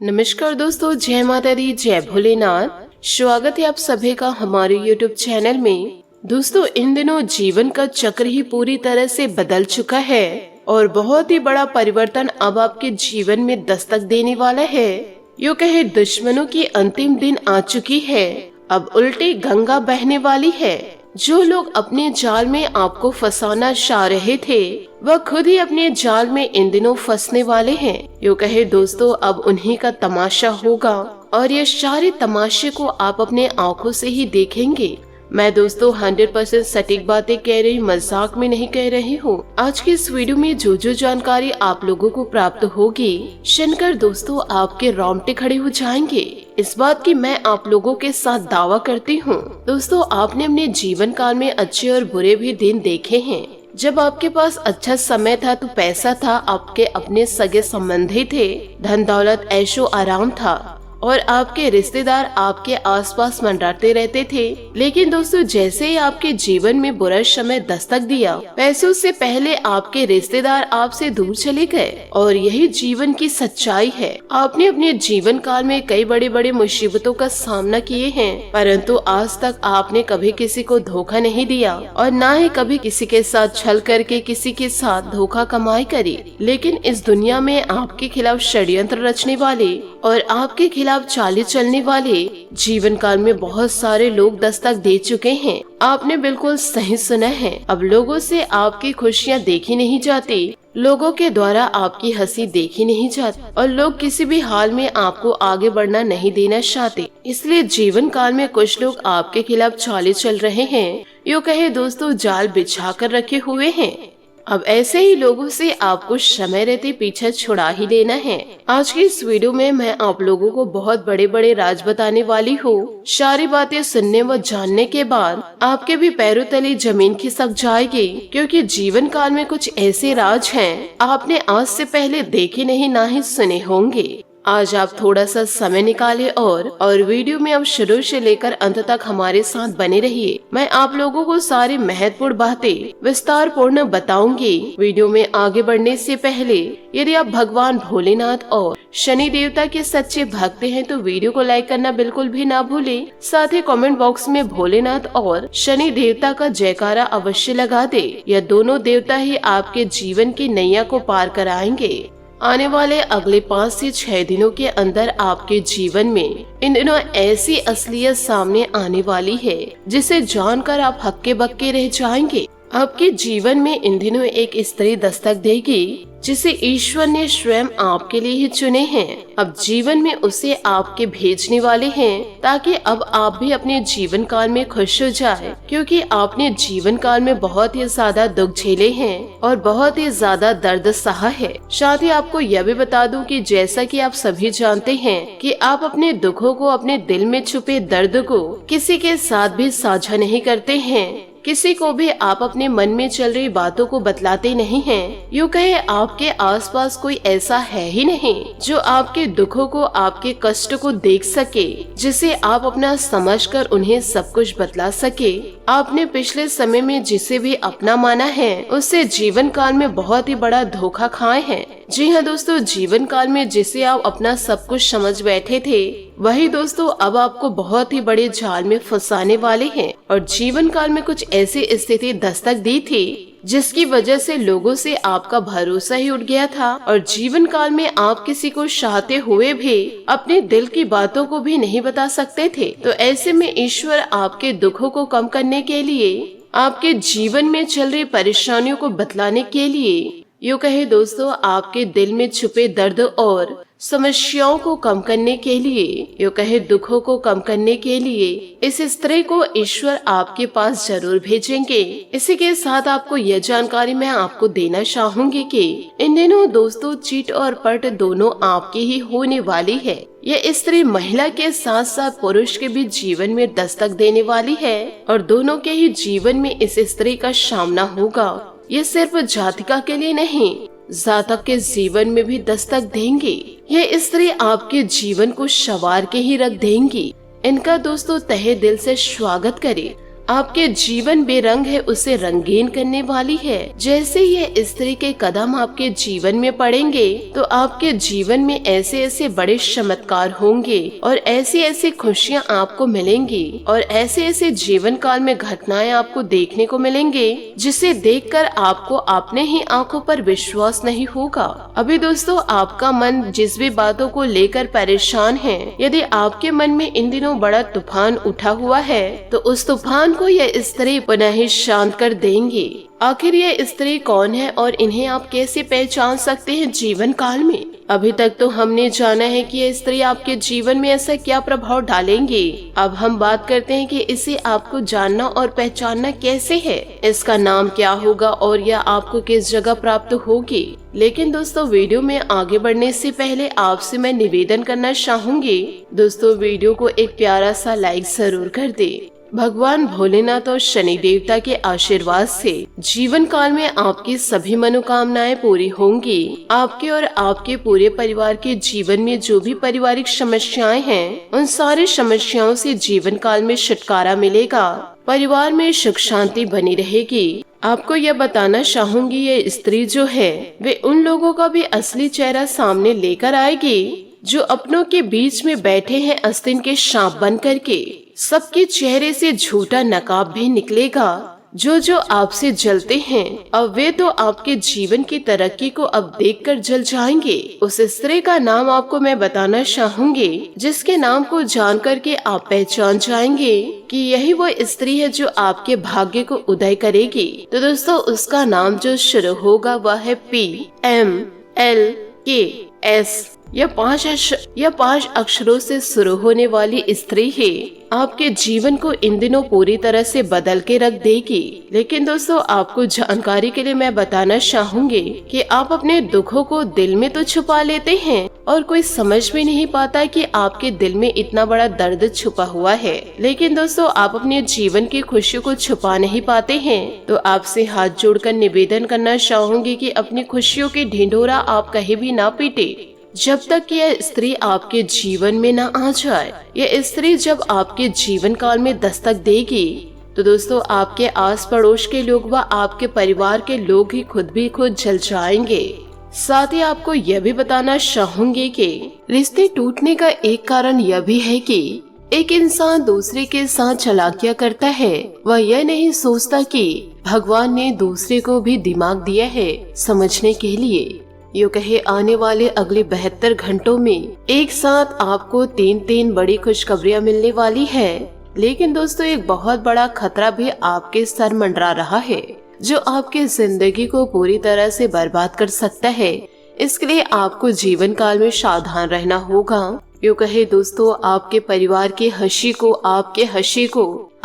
नमस्कार दोस्तों, जय माता दी, जय भोलेनाथ। स्वागत है आप सभी का हमारे YouTube चैनल में। दोस्तों, इन दिनों जीवन का चक्र ही पूरी तरह से बदल चुका है और बहुत ही बड़ा परिवर्तन अब आपके जीवन में दस्तक देने वाला है। यूँ कहे दुश्मनों की अंतिम दिन आ चुकी है, अब उल्टी गंगा बहने वाली है। जो लोग अपने जाल में आपको फंसाना चाह रहे थे, वह खुद ही अपने जाल में इन दिनों फंसने वाले हैं। यूँ कहे दोस्तों, अब उन्हीं का तमाशा होगा और ये सारे तमाशे को आप अपने आँखों से ही देखेंगे। मैं दोस्तों 100% सटीक बातें कह रही, मजाक में नहीं कह रही हूँ। आज की इस वीडियो में जो जानकारी आप लोगों को प्राप्त होगी, सुनकर दोस्तों आपके रोंगटे खड़े हो जाएंगे। इस बात की मैं आप लोगों के साथ दावा करती हूँ। दोस्तों, आपने अपने जीवन काल में अच्छे और बुरे भी दिन देखे हैं। जब आपके पास अच्छा समय था तो पैसा था, आपके अपने सगे संबंधी थे, धन दौलत ऐशो आराम था और आपके रिश्तेदार आपके आसपास मंडराते रहते थे। लेकिन दोस्तों, जैसे ही आपके जीवन में बुरा समय दस्तक दिया, पैसों से पहले आपके रिश्तेदार आपसे दूर चले गए और यही जीवन की सच्चाई है। आपने अपने जीवन काल में कई बड़े बड़े मुसीबतों का सामना किए हैं, परंतु आज तक आपने कभी किसी को धोखा नहीं दिया और न ही कभी किसी के साथ छल करके किसी के साथ धोखा कमाई करी। लेकिन इस दुनिया में आपके खिलाफ षड्यंत्र रचने वाले और आपके खिलाफ चाले चलने वाले जीवन काल में बहुत सारे लोग दस्तक दे चुके हैं। आपने बिल्कुल सही सुना है। अब लोगों से आपकी खुशियाँ देखी नहीं जाती, लोगों के द्वारा आपकी हंसी देखी नहीं जाती और लोग किसी भी हाल में आपको आगे बढ़ना नहीं देना चाहते। इसलिए जीवन काल में कुछ लोग आपके खिलाफ चाले चल रहे हैं, यूँ कहे दोस्तों जाल बिछा कर रखे हुए हैं। अब ऐसे ही लोगों से आपको समय रहते पीछे छुड़ा ही लेना है। आज की इस वीडियो में मैं आप लोगों को बहुत बड़े बड़े राज बताने वाली हूँ। सारी बातें सुनने व जानने के बाद आपके भी पैरों तले जमीन खिसक जाएगी, क्योंकि जीवन काल में कुछ ऐसे राज हैं आपने आज से पहले देखे नहीं, ना ही सुने होंगे। आज आप थोड़ा सा समय निकालें और वीडियो में अब शुरू से लेकर अंत तक हमारे साथ बने रहिए। मैं आप लोगों को सारी महत्वपूर्ण बातें विस्तार पूर्ण बताऊंगी। वीडियो में आगे बढ़ने से पहले यदि आप भगवान भोलेनाथ और शनि देवता के सच्चे भक्त हैं तो वीडियो को लाइक करना बिल्कुल भी ना भूलें। साथ ही कमेंट बॉक्स में भोलेनाथ और शनि देवता का जयकारा अवश्य लगा दे। यह दोनों देवता ही आपके जीवन की नैया को पार कराएंगे। आने वाले अगले 5 से 6 दिनों के अंदर आपके जीवन में इन दिनों ऐसी असलियत सामने आने वाली है जिसे जानकर आप हक्के बक्के रह जाएंगे। आपके जीवन में इन दिनों एक स्त्री दस्तक देगी जिसे ईश्वर ने स्वयं आपके लिए ही चुने हैं। अब जीवन में उसे आपके भेजने वाले हैं ताकि अब आप भी अपने जीवन काल में खुश हो जाए, क्योंकि आपने जीवन काल में बहुत ही ज्यादा दुख झेले हैं और बहुत ही ज्यादा दर्द सहा है। साथ ही आपको यह भी बता दूं कि जैसा कि आप सभी जानते हैं कि आप अपने दुखों को, अपने दिल में छुपे दर्द को किसी के साथ भी साझा नहीं करते हैं। किसी को भी आप अपने मन में चल रही बातों को बतलाते नहीं हैं। यूँ कहे आपके आसपास कोई ऐसा है ही नहीं जो आपके दुखों को, आपके कष्ट को देख सके, जिसे आप अपना समझकर उन्हें सब कुछ बतला सके। आपने पिछले समय में जिसे भी अपना माना है उससे जीवन काल में बहुत ही बड़ा धोखा खाए हैं। जी हाँ दोस्तों, जीवन काल में जिसे आप अपना सब कुछ समझ बैठे थे, वही दोस्तों अब आपको बहुत ही बड़े जाल में फंसाने वाले हैं। और जीवन काल में कुछ ऐसी स्थिति दस्तक दी थी जिसकी वजह से लोगों से आपका भरोसा ही उठ गया था और जीवन काल में आप किसी को चाहते हुए भी अपने दिल की बातों को भी नहीं बता सकते थे। तो ऐसे में ईश्वर आपके दुखों को कम करने के लिए, आपके जीवन में चल रही परेशानियों को बतलाने के लिए, यूँ कहे दोस्तों आपके दिल में छुपे दर्द और समस्याओं को कम करने के लिए, यूँ कहे दुखों को कम करने के लिए इस स्त्री को ईश्वर आपके पास जरूर भेजेंगे। इसी के साथ आपको यह जानकारी मैं आपको देना चाहूंगी कि इन दिनों दोस्तों चीट और पट दोनों आपकी ही होने वाली है। यह स्त्री महिला के साथ साथ पुरुष के भी जीवन में दस्तक देने वाली है और दोनों के ही जीवन में इस स्त्री का सामना होगा। ये सिर्फ जातिका के लिए नहीं, जातक के जीवन में भी दस्तक देंगी। यह स्त्री आपके जीवन को संवार के ही रख देंगी। इनका दोस्तों तहे दिल से स्वागत करें। आपके जीवन बेरंग है उसे रंगीन करने वाली है। जैसे ये स्त्री के कदम आपके जीवन में पड़ेंगे तो आपके जीवन में ऐसे ऐसे बड़े चमत्कार होंगे और ऐसी ऐसी खुशियाँ आपको मिलेंगी और ऐसे ऐसे जीवन काल में घटनाएं आपको देखने को मिलेंगे जिसे देखकर आपको अपने ही आंखों पर विश्वास नहीं होगा। अभी दोस्तों आपका मन जिस भी बातों को लेकर परेशान है, यदि आपके मन में इन दिनों बड़ा तूफान उठा हुआ है तो उस तूफान को यह स्त्री पुनः ही शांत कर देंगी। आखिर ये स्त्री कौन है और इन्हें आप कैसे पहचान सकते हैं जीवन काल में? अभी तक तो हमने जाना है कि ये स्त्री आपके जीवन में ऐसा क्या प्रभाव डालेंगी। अब हम बात करते हैं कि इसे आपको जानना और पहचानना कैसे है, इसका नाम क्या होगा और यह आपको किस जगह प्राप्त होगी। लेकिन दोस्तों वीडियो में आगे बढ़ने से पहले आपसे मैं निवेदन करना चाहूंगी, दोस्तों वीडियो को एक प्यारा सा लाइक जरूर कर दे। भगवान भोलेनाथ और शनि देवता के आशीर्वाद से जीवन काल में आपकी सभी मनोकामनाएं पूरी होंगी। आपके और आपके पूरे परिवार के जीवन में जो भी पारिवारिक समस्याएं हैं, उन सारी समस्याओं से जीवन काल में छुटकारा मिलेगा। परिवार में सुख शांति बनी रहेगी। आपको यह बताना चाहूंगी, ये स्त्री जो है वे उन लोगों का भी असली चेहरा सामने लेकर आएगी जो अपनों के बीच में बैठे हैं आस्तीन के सांप बन करके। सबके चेहरे से झूठा नकाब भी निकलेगा। जो आपसे जलते हैं अब वे तो आपके जीवन की तरक्की को अब देखकर जल जाएंगे। उस स्त्री का नाम आपको मैं बताना चाहूंगी, जिसके नाम को जान करके आप पहचान जाएंगे कि यही वो स्त्री है जो आपके भाग्य को उदय करेगी। तो दोस्तों उसका नाम जो शुरू होगा वह है PMLKS। यह 5 अक्षरों से शुरू होने वाली स्त्री है। आपके जीवन को इन दिनों पूरी तरह से बदल के रख देगी। लेकिन दोस्तों आपको जानकारी के लिए मैं बताना चाहूंगी कि आप अपने दुखों को दिल में तो छुपा लेते हैं और कोई समझ भी नहीं पाता कि आपके दिल में इतना बड़ा दर्द छुपा हुआ है। लेकिन दोस्तों आप अपने जीवन की खुशियों को छुपा नहीं पाते हैं। तो आपसे हाथ जोड़कर निवेदन करना चाहूंगी कि अपनी खुशियों की ढिंढोरा आप कहीं भी ना पीटे जब तक यह स्त्री आपके जीवन में न आ जाए। यह स्त्री जब आपके जीवन काल में दस्तक देगी तो दोस्तों आपके आस पड़ोस के लोग व आपके परिवार के लोग ही खुद जल जाएंगे। साथ ही आपको यह भी बताना चाहूंगी कि रिश्ते टूटने का एक कारण यह भी है कि एक इंसान दूसरे के साथ चालाकियां करता है। वह यह नहीं सोचता कि भगवान ने दूसरे को भी दिमाग दिया है समझने के लिए। यूँ कहे आने वाले अगले 72 घंटों में एक साथ आपको 3 बड़ी खुशखबरियां मिलने वाली है। लेकिन दोस्तों एक बहुत बड़ा खतरा भी आपके सर मंडरा रहा है जो आपकी जिंदगी को पूरी तरह से बर्बाद कर सकता है। इसके लिए आपको जीवन काल में सावधान रहना होगा। यूँ कहे दोस्तों आपके परिवार की हंसी को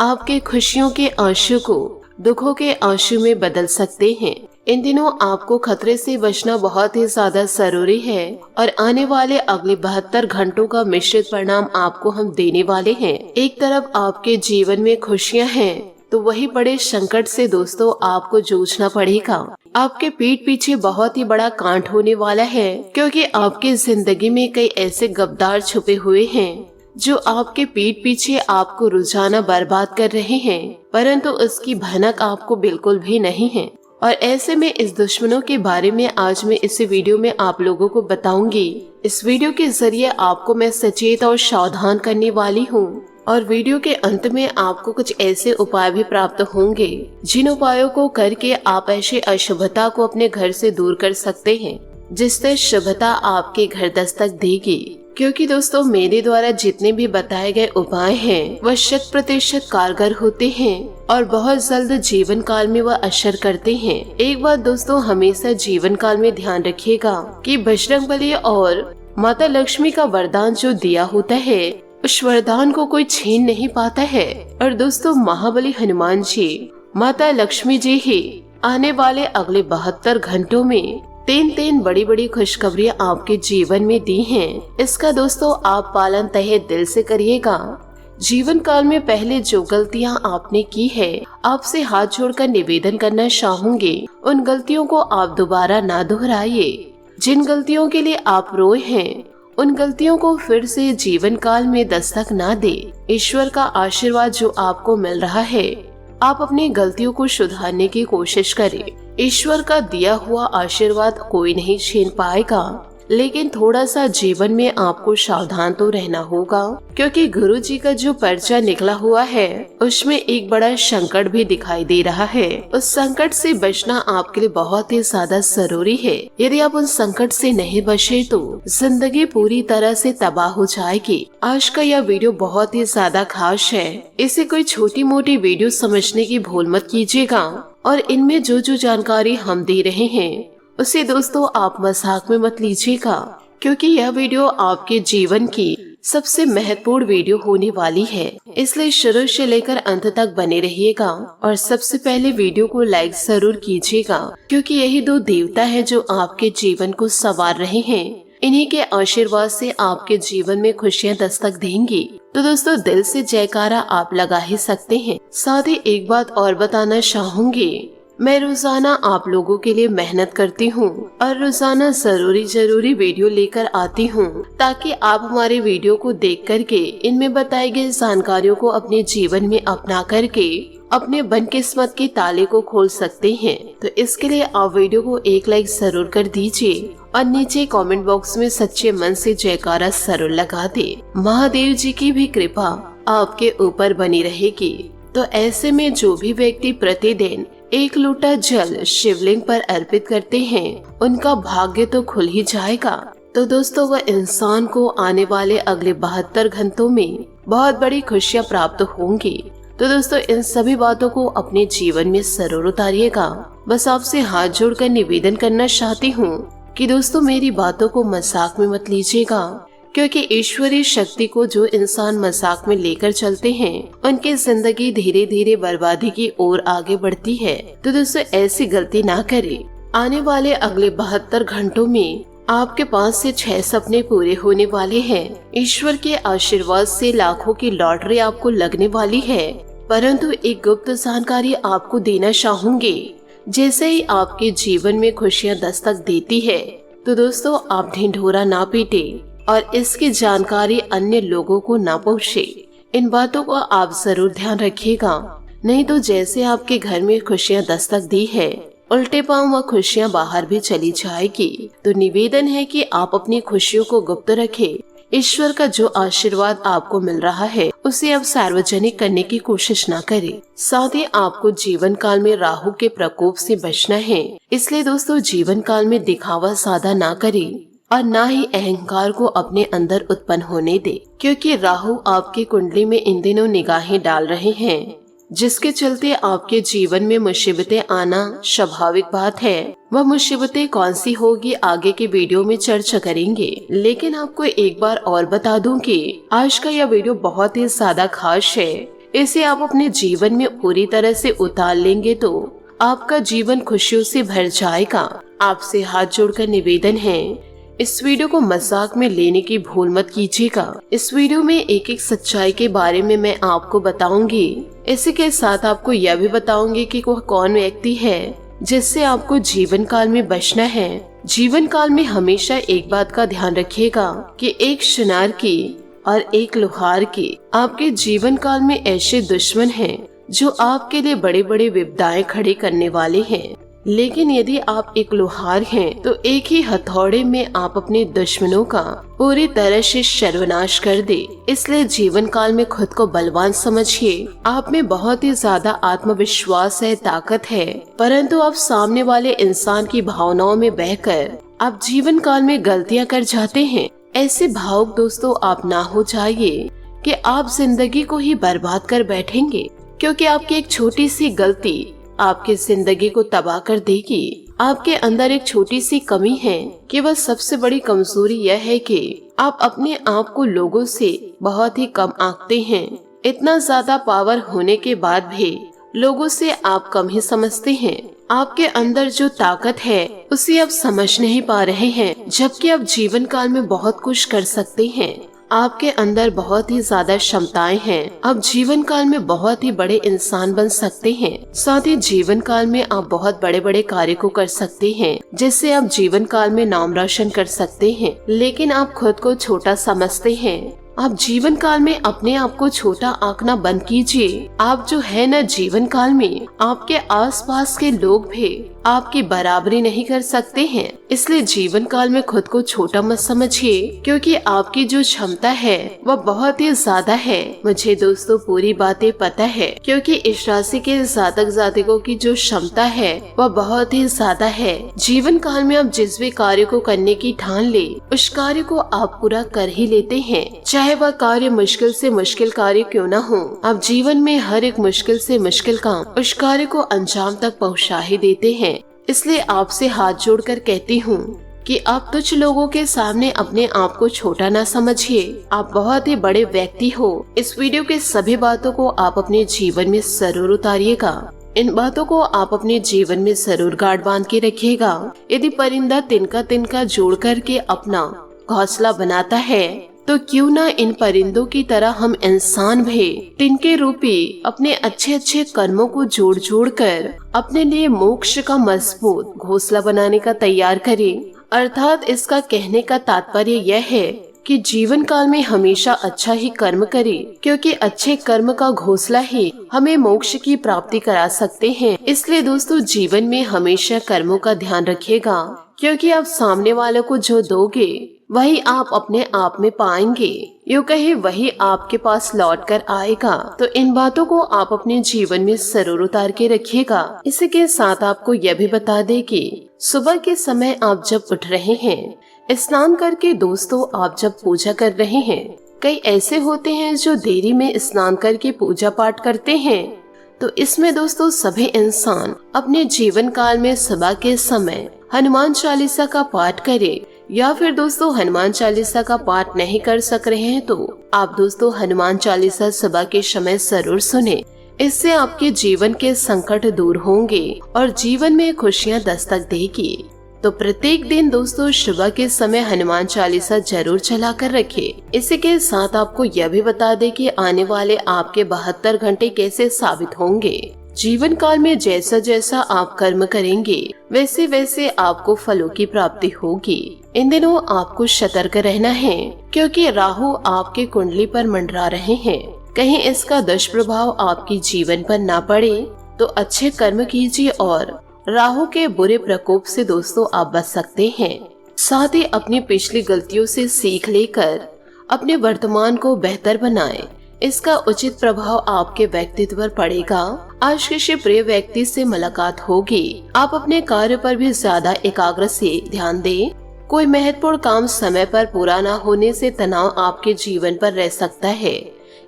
आपके खुशियों के आंसू को दुखों के आंसू में बदल सकते हैं। इन दिनों आपको खतरे से बचना बहुत ही ज्यादा जरूरी है और आने वाले अगले 72 घंटों का मिश्रित परिणाम आपको हम देने वाले हैं। एक तरफ आपके जीवन में खुशियां हैं तो वही बड़े संकट से दोस्तों आपको जूझना पड़ेगा। आपके पीठ पीछे बहुत ही बड़ा कांड होने वाला है, क्योंकि आपकी जिंदगी में कई ऐसे गद्दार छुपे हुए हैं जो आपके पीठ पीछे आपको रुझाना बर्बाद कर रहे हैं, परंतु उसकी भनक आपको बिल्कुल भी नहीं है। और ऐसे में इस दुश्मनों के बारे में आज मैं इस वीडियो में आप लोगों को बताऊंगी। इस वीडियो के जरिए आपको मैं सचेत और सावधान करने वाली हूँ और वीडियो के अंत में आपको कुछ ऐसे उपाय भी प्राप्त होंगे जिन उपायों को करके आप ऐसे अशुभता को अपने घर से दूर कर सकते हैं, जिससे शुभता आपके घर दस्तक देगी। क्योंकि दोस्तों मेरे द्वारा जितने भी बताए गए उपाय हैं वह 100% कारगर होते हैं और बहुत जल्द जीवन काल में वह असर करते हैं। एक बात दोस्तों हमेशा जीवन काल में ध्यान रखिएगा कि बजरंगबली और माता लक्ष्मी का वरदान जो दिया होता है उस वरदान को कोई छीन नहीं पाता है। और दोस्तों महाबली हनुमान जी, माता लक्ष्मी जी ही आने वाले अगले 72 घंटों में 3 बड़ी बड़ी खुशखबरियां आपके जीवन में दी हैं। इसका दोस्तों आप पालन तहे दिल से करिएगा। जीवन काल में पहले जो गलतियां आपने की है, आपसे हाथ जोड़कर निवेदन करना चाहूंगी उन गलतियों को आप दोबारा ना दोहराइए। जिन गलतियों के लिए आप रोए हैं उन गलतियों को फिर से जीवन काल में दस्तक ना दे। ईश्वर का आशीर्वाद जो आपको मिल रहा है आप अपनी गलतियों को सुधारने की कोशिश करें। ईश्वर का दिया हुआ आशीर्वाद कोई नहीं छीन पाएगा, लेकिन थोड़ा सा जीवन में आपको सावधान तो रहना होगा, क्योंकि गुरु जी का जो पर्चा निकला हुआ है उसमें एक बड़ा संकट भी दिखाई दे रहा है। उस संकट से बचना आपके लिए बहुत ही ज्यादा जरूरी है। यदि आप उन संकट से नहीं बचे तो जिंदगी पूरी तरह से तबाह हो जाएगी। आज का यह वीडियो बहुत ही ज्यादा खास है, इसे कोई छोटी मोटी वीडियो समझने की भूल मत कीजिएगा। और इनमें जो जो जानकारी हम दे रहे हैं उसे दोस्तों आप मजाक में मत लीजिएगा, क्योंकि यह वीडियो आपके जीवन की सबसे महत्वपूर्ण वीडियो होने वाली है। इसलिए शुरू से लेकर अंत तक बने रहिएगा और सबसे पहले वीडियो को लाइक जरूर कीजिएगा, क्योंकि यही दो देवता है जो आपके जीवन को संवार रहे हैं। इन्हीं के आशीर्वाद से आपके जीवन में खुशियाँ दस्तक देंगी। तो दोस्तों दिल से जयकारा आप लगा ही सकते हैं। साथ ही एक बात और बताना चाहूंगी, मैं रोजाना आप लोगों के लिए मेहनत करती हूँ और रोजाना जरूरी वीडियो लेकर आती हूँ, ताकि आप हमारे वीडियो को देख करके इनमें बताई गई जानकारियों को अपने जीवन में अपना करके अपने बनकिस्मत के ताले को खोल सकते हैं। तो इसके लिए आप वीडियो को एक लाइक जरूर कर दीजिए और नीचे कमेंट बॉक्स में सच्चे मन से जयकारा जरूर लगा दे। महादेव जी की भी कृपा आपके ऊपर बनी रहेगी। तो ऐसे में जो भी व्यक्ति प्रतिदिन एक लोटा जल शिवलिंग पर अर्पित करते हैं, उनका भाग्य तो खुल ही जाएगा। तो दोस्तों वह इंसान को आने वाले अगले 72 घंटों में बहुत बड़ी खुशियां प्राप्त होंगी। तो दोस्तों इन सभी बातों को अपने जीवन में जरूर उतारिएगा। बस आपसे हाथ जोड़कर निवेदन करना चाहती हूँ कि दोस्तों मेरी बातों को मजाक में मत लीजिएगा, क्योंकि ईश्वरीय शक्ति को जो इंसान मजाक में लेकर चलते हैं उनकी जिंदगी धीरे धीरे बर्बादी की ओर आगे बढ़ती है। तो दोस्तों ऐसी गलती ना करें। आने वाले अगले 72 घंटों में आपके 5 से 6 सपने पूरे होने वाले हैं। ईश्वर के आशीर्वाद से लाखों की लॉटरी आपको लगने वाली है। परंतु एक गुप्त जानकारी आपको देना चाहूंगी, जैसे ही आपके जीवन में खुशियाँ दस्तक देती है तो दोस्तों आप ढिंढोरा ना पीटे और इसकी जानकारी अन्य लोगों को ना पहुँचे। इन बातों को आप जरूर ध्यान रखिएगा, नहीं तो जैसे आपके घर में खुशियाँ दस्तक दी है, उल्टे पांव वह खुशियाँ बाहर भी चली जाएगी। तो निवेदन है कि आप अपनी खुशियों को गुप्त रखें। ईश्वर का जो आशीर्वाद आपको मिल रहा है उसे आप सार्वजनिक करने की कोशिश ना करें। साथ ही आपको जीवन काल में राहु के प्रकोप से बचना है। इसलिए दोस्तों जीवन काल में दिखावा ज्यादा ना करें और ना ही अहंकार को अपने अंदर उत्पन्न होने दे, क्योंकि राहु आपकी कुंडली में इन दिनों निगाहें डाल रहे हैं, जिसके चलते आपके जीवन में मुसीबतें आना स्वाभाविक बात है। वह मुसीबतें कौन सी होगी आगे के वीडियो में चर्चा करेंगे। लेकिन आपको एक बार और बता दूं कि आज का यह वीडियो बहुत ही ज्यादा खास है। इसे आप अपने जीवन में पूरी तरह से उतार लेंगे तो आपका जीवन खुशियों से भर जाएगा। आपसे हाथ जोड़कर निवेदन है, इस वीडियो को मजाक में लेने की भूल मत कीजिएगा। इस वीडियो में एक एक सच्चाई के बारे में मैं आपको बताऊंगी। इसी के साथ आपको यह भी बताऊंगी कि वह कौन व्यक्ति है जिससे आपको जीवन काल में बचना है। जीवन काल में हमेशा एक बात का ध्यान रखिएगा कि एक सुनार की और एक लोहार की आपके जीवन काल में ऐसे दुश्मन हैं जो आपके लिए बड़े बड़े विपदाएं खड़ी करने वाले हैं। लेकिन यदि आप एक लोहार हैं तो एक ही हथौड़े में आप अपने दुश्मनों का पूरी तरह से सर्वनाश कर दे। इसलिए जीवन काल में खुद को बलवान समझिए। आप में बहुत ही ज्यादा आत्मविश्वास है, ताकत है, परंतु आप सामने वाले इंसान की भावनाओं में बहकर आप जीवन काल में गलतियां कर जाते हैं। ऐसे भावुक दोस्तों आप ना हो जाइए कि आप जिंदगी को ही बर्बाद कर बैठेंगे, क्योंकि आपकी एक छोटी सी गलती आपकी जिंदगी को तबाह कर देगी। आपके अंदर एक छोटी सी कमी है कि वह सबसे बड़ी कमजोरी यह है कि आप अपने आप को लोगों से बहुत ही कम आंकते हैं। इतना ज्यादा पावर होने के बाद भी लोगों से आप कम ही समझते हैं। आपके अंदर जो ताकत है उसे आप समझ नहीं पा रहे हैं, जबकि आप जीवन काल में बहुत कुछ कर सकते हैं। आपके अंदर बहुत ही ज्यादा क्षमताएं हैं। आप जीवन काल में बहुत ही बड़े इंसान बन सकते हैं। साथ ही जीवन काल में आप बहुत बड़े बड़े कार्य को कर सकते हैं, जिससे आप जीवन काल में नाम रोशन कर सकते हैं। लेकिन आप खुद को छोटा समझते हैं। आप जीवन काल में अपने आप को छोटा आंकना बंद कीजिए। आप जो है न, जीवन काल में आपके आसपास के लोग भी आपकी बराबरी नहीं कर सकते हैं। इसलिए जीवन काल में खुद को छोटा मत समझिए, क्योंकि आपकी जो क्षमता है वह बहुत ही ज्यादा है। मुझे दोस्तों पूरी बातें पता है, क्योंकि इस राशि के जातक जातकों की जो क्षमता है वह बहुत ही ज्यादा है। जीवन काल में आप जिस भी कार्य को करने की ठान ले, उस कार्य को आप पूरा कर ही लेते हैं, चाहे वह कार्य मुश्किल से मुश्किल कार्य क्यों न हो। आप जीवन में हर एक मुश्किल से मुश्किल काम उस कार्य को अंजाम तक पहुंचा ही देते हैं। इसलिए आपसे हाथ जोड़कर कहती हूँ कि आप तुच्छ लोगों के सामने अपने आप को छोटा न समझिए। आप बहुत ही बड़े व्यक्ति हो। इस वीडियो के सभी बातों को आप अपने जीवन में जरूर उतारिएगा। इन बातों को आप अपने जीवन में जरूर गांठ बांध के रखिएगा। यदि परिंदा तिनका तिनका जोड़ करके अपना घोंसला बनाता है, तो क्यों ना इन परिंदों की तरह हम इंसान भी तिनके रूपी अपने अच्छे अच्छे कर्मों को जोड़ जोड़ कर अपने लिए मोक्ष का मजबूत घोंसला बनाने का तैयार करें। अर्थात इसका कहने का तात्पर्य यह है कि जीवन काल में हमेशा अच्छा ही कर्म करें, क्योंकि अच्छे कर्म का घोंसला ही हमें मोक्ष की प्राप्ति करा सकते हैं। इसलिए दोस्तों, जीवन में हमेशा कर्मों का ध्यान रखिएगा, क्योंकि आप सामने वालों को जो दोगे वही आप अपने आप में पाएंगे। यूँ कहे वही आपके पास लौट कर आएगा। तो इन बातों को आप अपने जीवन में जरूर उतार के रखिएगा। इसी के साथ आपको यह भी बता दें कि सुबह के समय आप जब उठ रहे हैं, स्नान करके दोस्तों आप जब पूजा कर रहे हैं, कई ऐसे होते हैं जो देरी में स्नान करके पूजा पाठ करते हैं। तो इसमें दोस्तों सभी इंसान अपने जीवन काल में सुबह के समय हनुमान चालीसा का पाठ करें, या फिर दोस्तों हनुमान चालीसा का पाठ नहीं कर सक रहे हैं तो आप दोस्तों हनुमान चालीसा सुबह के समय जरूर सुने। इससे आपके जीवन के संकट दूर होंगे और जीवन में खुशियां दस्तक देगी। तो प्रत्येक दिन दोस्तों सुबह के समय हनुमान चालीसा जरूर चला कर रखे। इसी के साथ आपको यह भी बता दें कि आने वाले आपके 72 घंटे कैसे साबित होंगे। जीवन काल में जैसा जैसा आप कर्म करेंगे, वैसे वैसे आपको फलों की प्राप्ति होगी। इन दिनों आपको सतर्क रहना है, क्योंकि राहु आपके कुंडली पर मंडरा रहे हैं। कहीं इसका दुष्प्रभाव आपके जीवन पर ना पड़े तो अच्छे कर्म कीजिए और राहु के बुरे प्रकोप से दोस्तों आप बच सकते हैं। साथ ही अपनी पिछली गलतियों से सीख लेकर अपने वर्तमान को बेहतर बनाएं। इसका उचित प्रभाव आपके व्यक्तित्व पर पड़ेगा। आज किसी प्रिय व्यक्ति से मुलाकात होगी। आप अपने कार्य पर भी ज्यादा एकाग्र से ध्यान दें। कोई महत्वपूर्ण काम समय पर पूरा न होने से तनाव आपके जीवन पर रह सकता है।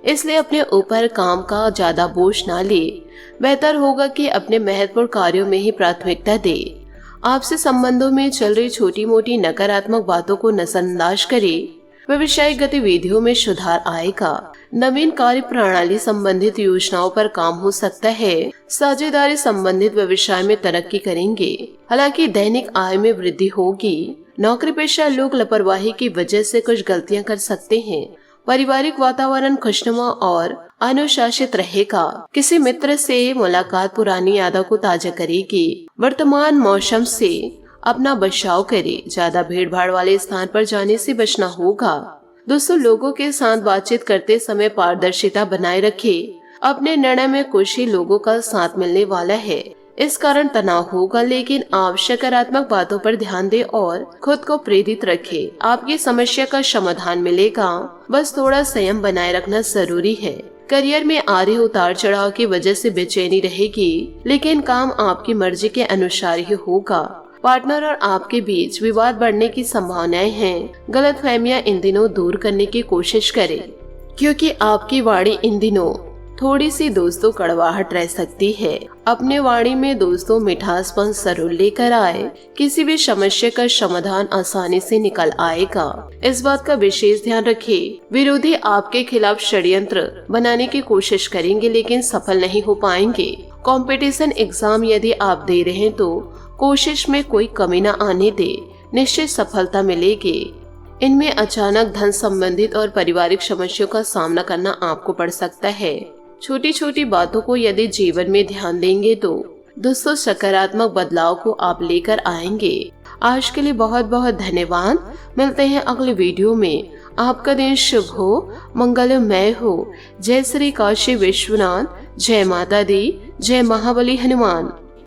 इसलिए अपने ऊपर काम का ज्यादा बोझ न ले। बेहतर होगा कि अपने महत्वपूर्ण कार्यों में ही प्राथमिकता दे। आपसे संबंधों में चल रही छोटी मोटी नकारात्मक बातों को नजरअंदाज करें। व्यवसायिक गतिविधियों में सुधार आएगा। नवीन कार्य प्रणाली संबंधित योजनाओं पर काम हो सकता है। साझेदारी संबंधित व्यवसाय में तरक्की करेंगे। हालांकि दैनिक आय में वृद्धि होगी। नौकरी पेशा लोग लापरवाही की वजह से कुछ गलतियां कर सकते हैं। पारिवारिक वातावरण खुशनुमा और अनुशासित रहेगा। किसी मित्र से मुलाकात पुरानी यादों को ताजा करेगी। वर्तमान मौसम से अपना बचाव करे। ज्यादा भीड़ भाड़ वाले स्थान पर जाने से बचना होगा। दोस्तों, लोगों के साथ बातचीत करते समय पारदर्शिता बनाए रखे। अपने निर्णय में कुछ ही लोगों का साथ मिलने वाला है। इस कारण तनाव होगा, लेकिन आप सकारात्मक बातों पर ध्यान दें और खुद को प्रेरित रखें। आपकी समस्या का समाधान मिलेगा। बस थोड़ा संयम बनाए रखना जरूरी है। करियर में आ रहे उतार चढ़ाव की वजह से बेचैनी रहेगी, लेकिन काम आपकी मर्जी के अनुसार ही होगा। पार्टनर और आपके बीच विवाद बढ़ने की संभावनाएं हैं। गलतफहमियां इन दिनों दूर करने की कोशिश करें, क्योंकि आपकी वाणी इन दिनों थोड़ी सी दोस्तों कड़वाहट रह सकती है। अपने वाणी में दोस्तों मिठासपन जरूर लेकर आए। किसी भी समस्या का समाधान आसानी से निकल आएगा। इस बात का विशेष ध्यान रखें। विरोधी आपके खिलाफ षड्यंत्र बनाने की कोशिश करेंगे, लेकिन सफल नहीं हो पाएंगे। कंपटीशन एग्जाम यदि आप दे रहे हैं तो कोशिश में कोई कमी न आने दे। निश्चित सफलता मिलेगी। इनमें अचानक धन संबंधित और पारिवारिक समस्याओं का सामना करना आपको पड़ सकता है। छोटी छोटी बातों को यदि जीवन में ध्यान देंगे तो दोस्तों सकारात्मक बदलाव को आप लेकर आएंगे। आज के लिए बहुत बहुत धन्यवाद। मिलते हैं अगले वीडियो में। आपका दिन शुभ हो, मंगलमय हो। जय श्री काशी विश्वनाथ। जय माता दी। जय महाबली हनुमान।